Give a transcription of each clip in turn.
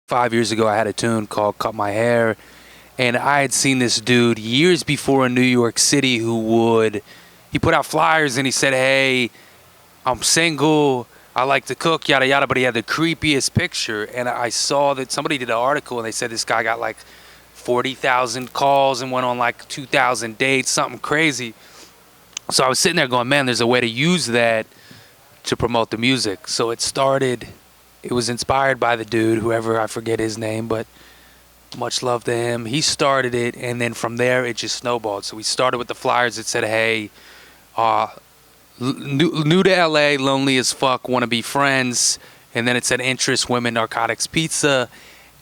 5 years ago, I had a tune called Cut My Hair, and I had seen this dude years before in New York City he put out flyers and he said, hey, I'm single, I like to cook, yada yada, but he had the creepiest picture. And I saw that somebody did an article and they said this guy got like 40,000 calls and went on like 2,000 dates, something crazy. So I was sitting there going, man, there's a way to use that to promote the music. So it was inspired by the dude, whoever, I forget his name, but much love to him. He started it, and then from there it just snowballed. So we started with the flyers that said, hey, new to LA, lonely as fuck, want to be friends. And then it said interest, women, narcotics, pizza.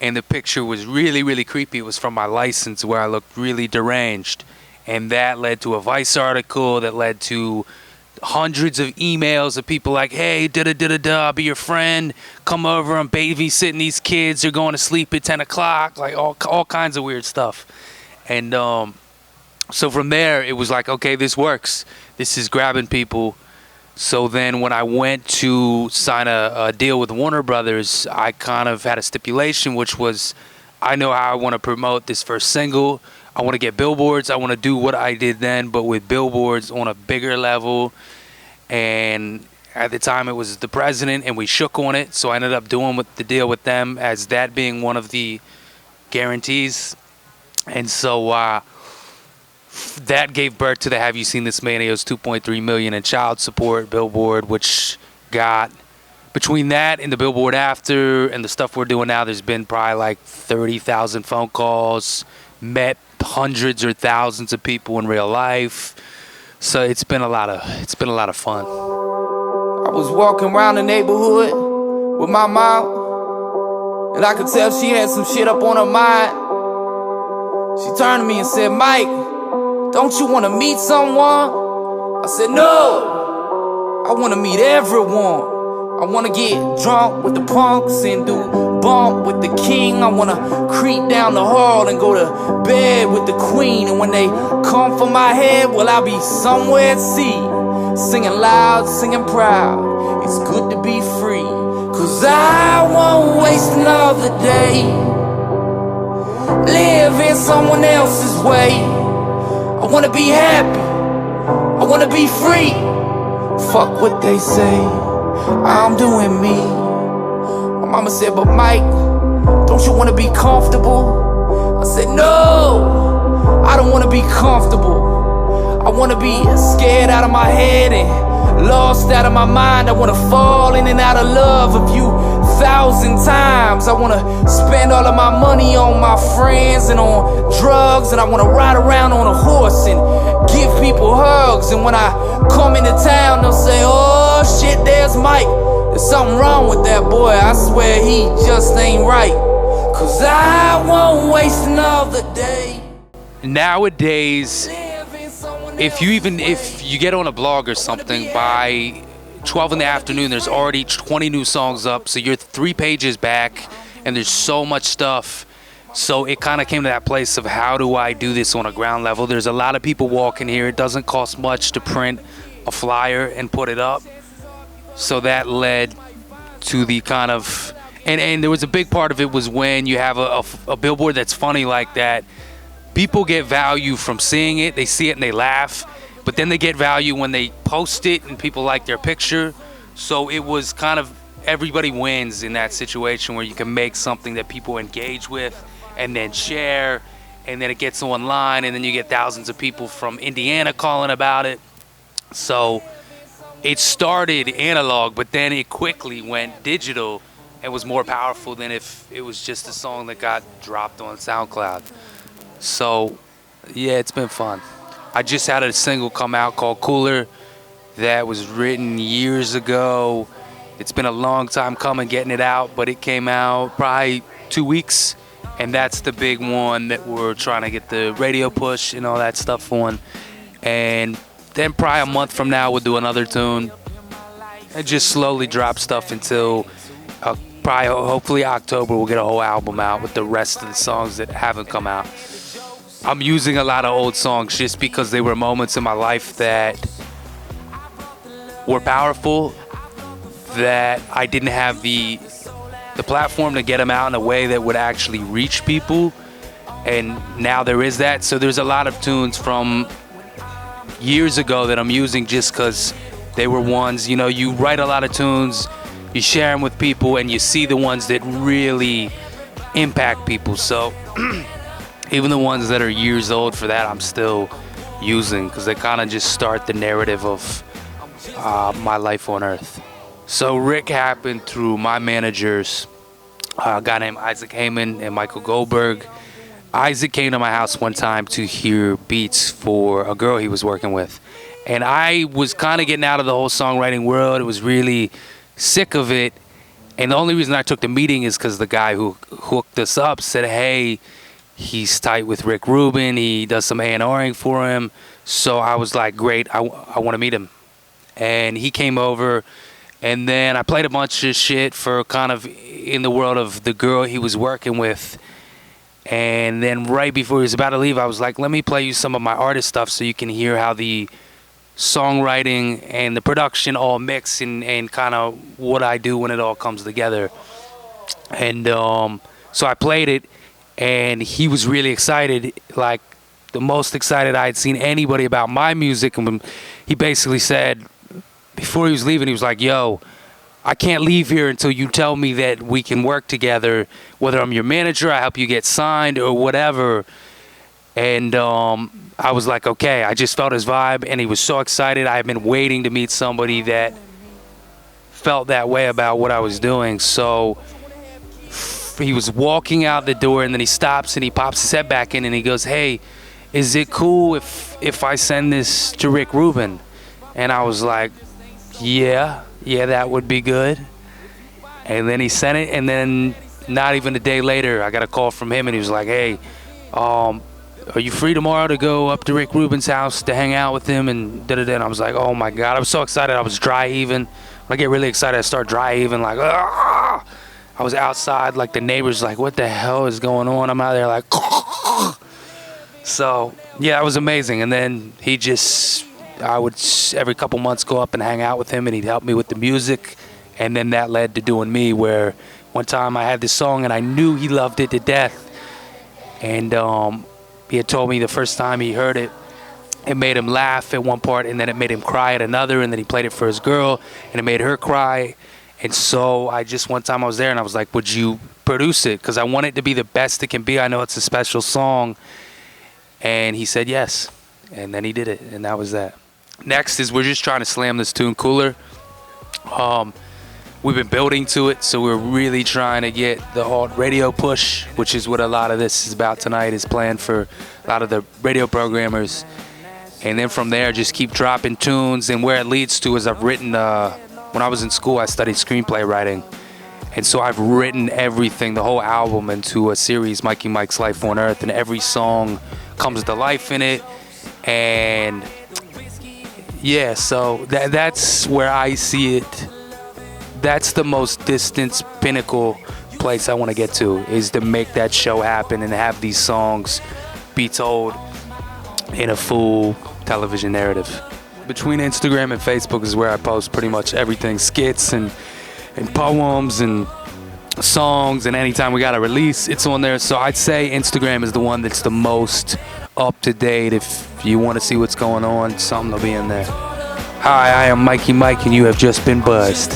And the picture was really, really creepy. It was from my license where I looked really deranged. And that led to a Vice article that led to hundreds of emails of people like, hey, I'll be your friend. Come over, I'm babysitting these kids. They're going to sleep at 10 o'clock. Like all kinds of weird stuff. And so from there, it was like, okay, this works. This is grabbing people. So then when I went to sign a deal with Warner Brothers, I kind of had a stipulation, which was I know how I want to promote this first single. I want to get billboards. I want to do what I did then, but with billboards on a bigger level. And at the time, it was the president, and we shook on it. So I ended up doing the deal with them as that being one of the guarantees. And so that gave birth to the Have You Seen This Man? It was 2.3 million in child support billboard, which got between that and the billboard after and the stuff we're doing now, there's been probably like 30,000 phone calls, met hundreds or thousands of people in real life. So it's been a lot of fun. I was walking around the neighborhood with my mom, and I could tell she had some shit up on her mind. She turned to me and said, Mike, don't you want to meet someone? I said, no, I want to meet everyone. I want to get drunk with the punks and do bump with the king. I want to creep down the hall and go to bed with the queen. And when they come for my head, well, I'll be somewhere at sea, singing loud, singing proud. It's good to be free, 'cause I won't waste another day living someone else's way. I wanna be happy, I wanna be free. Fuck what they say, I'm doing me. My mama said, but Mike, don't you wanna be comfortable? I said, no, I don't wanna be comfortable. I wanna be scared out of my head and lost out of my mind. I wanna fall in and out of love a few thousand times. I wanna spend all of my money on my friends and on drugs, and I wanna ride around on a horse and give people hugs. And when I come into town, they'll say, oh shit, there's Mike. There's something wrong with that boy, I swear he just ain't right. 'Cause I won't waste another day. Nowadays, if you get on a blog or something, by 12 in the afternoon, there's already 20 new songs up. So you're 3 pages back, and there's so much stuff. So it kind of came to that place of how do I do this on a ground level? There's a lot of people walking here. It doesn't cost much to print a flyer and put it up. So that led to the kind of, and there was a big part of it was when you have a billboard that's funny like that, people get value from seeing it. They see it and they laugh. But then they get value when they post it and people like their picture. So it was kind of everybody wins in that situation where you can make something that people engage with and then share, and then it gets online, and then you get thousands of people from Indiana calling about it. So it started analog, but then it quickly went digital and was more powerful than if it was just a song that got dropped on SoundCloud. So yeah, it's been fun. I just had a single come out called Cooler that was written years ago. It's been a long time coming getting it out, but it came out probably 2 weeks. And that's the big one that we're trying to get the radio push and all that stuff on. And then probably a month from now, we'll do another tune. And just slowly drop stuff until probably, hopefully October, we'll get a whole album out with the rest of the songs that haven't come out. I'm using a lot of old songs just because they were moments in my life that were powerful, that I didn't have the the platform to get them out in a way that would actually reach people. And now there is that. So there's a lot of tunes from years ago that I'm using just because they were ones, you know, you write a lot of tunes, you share them with people, and you see the ones that really impact people. So even the ones that are years old for that, I'm still using because they kind of just start the narrative of my life on Earth. So Rick happened through my managers, a guy named Isaac Heyman and Michael Goldberg. Isaac came to my house one time to hear beats for a girl he was working with. And I was kind of getting out of the whole songwriting world. It was really sick of it. And the only reason I took the meeting is because the guy who hooked us up said, hey, he's tight with Rick Rubin. He does some A&Ring for him. So I was like, great, I want to meet him. And he came over. And then I played a bunch of shit for kind of in the world of the girl he was working with. And then right before he was about to leave, I was like, let me play you some of my artist stuff so you can hear how the songwriting and the production all mix and kind of what I do when it all comes together. And so I played it, and he was really excited, like the most excited I had seen anybody about my music. And he basically said, before he was leaving, he was like, yo, I can't leave here until you tell me that we can work together, whether I'm your manager, I help you get signed or whatever. And I was like, okay, I just felt his vibe, and he was so excited. I had been waiting to meet somebody that felt that way about what I was doing. So he was walking out the door, and then he stops and he pops his head back in and he goes, hey, is it cool if I send this to Rick Rubin? And I was like, yeah, that would be good. And then he sent it, and then not even a day later, I got a call from him, and he was like, hey, are you free tomorrow to go up to Rick Rubin's house to hang out with him? And da-da-da. And I was like, oh my God, I was so excited. I was dry heaving. When I get really excited, I start dry heaving, like, ah! I was outside, like the neighbors, like, what the hell is going on? I'm out there like, so yeah, it was amazing. And then I would every couple months go up and hang out with him, and he'd help me with the music. And then that led to doing me, where one time I had this song and I knew he loved it to death. And he had told me the first time he heard it, it made him laugh at one part, and then it made him cry at another, and then he played it for his girl and it made her cry. And so one time I was there and I was like, would you produce it? Because I want it to be the best it can be. I know it's a special song. And he said yes. And then he did it, and that was that. Next is we're just trying to slam this tune cooler. We've been building to it, so we're really trying to get the alt radio push, which is what a lot of this is about tonight, is planned for a lot of the radio programmers. And then from there, just keep dropping tunes. And where it leads to is I've written, when I was in school, I studied screenplay writing. And so I've written everything, the whole album, into a series, Mikey Mike's Life on Earth, and every song comes to life in it. And yeah, so that's where I see it. That's the most distant pinnacle place I want to get to, is to make that show happen and have these songs be told in a full television narrative. Between Instagram and Facebook is where I post pretty much everything, skits and poems and songs, and anytime we got a release, it's on there. So I'd say Instagram is the one that's the most up to date. If you want to see what's going on, something will be in there. Hi, I am Mikey Mike, and you have just been buzzed.